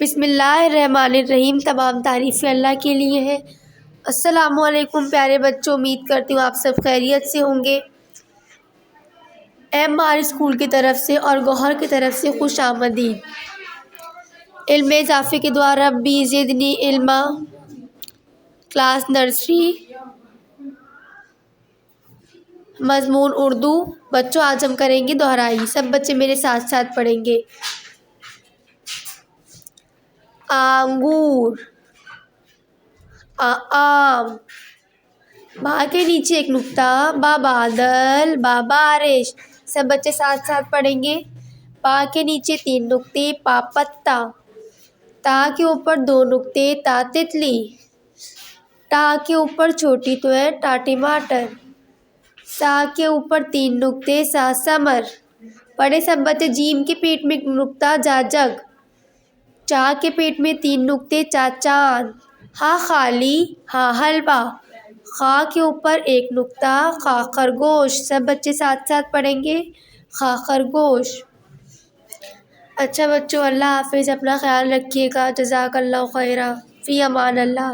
بسم اللہ الرحمن الرحیم۔ تمام تعریفیں اللہ کے لیے ہیں۔ السلام علیکم پیارے بچوں، امید کرتی ہوں آپ سب خیریت سے ہوں گے۔ ایم آر اسکول کی طرف سے اور گوہر کی طرف سے خوش آمدید۔ علم اضافے کے دوارا ربی زدنی علما، کلاس نرسری، مضمون اردو۔ بچوں آج ہم کریں گے دہرائی، سب بچے میرے ساتھ ساتھ پڑھیں گے۔ انگور، آم، با کے نیچے ایک نقطہ، با بادل، با بارش۔ سب بچے ساتھ ساتھ پڑھیں گے۔ پا کے نیچے 3 نقطے، پا پتا۔ تا کے اوپر 2 نقطے، تا تتلی۔ ٹا کے اوپر چھوٹی تو ہے، ٹا ٹماٹر۔ سا کے اوپر 3 نقطے، سا سمر۔ پڑھے سب بچے۔ جیم کے پیٹ میں ایک نقطہ، جا جگ۔ چا کے پیٹ میں 3 نقطے، چا چاند۔ ہا خالی، ہا حلوہ۔ خا کے اوپر 1 نقطہ، خا خرگوش۔ سب بچے ساتھ ساتھ پڑھیں گے، خا خرگوش۔ اچھا بچوں، اللہ حافظ، اپنا خیال رکھیے گا۔ جزاک اللہ خیرا، فی امان اللہ۔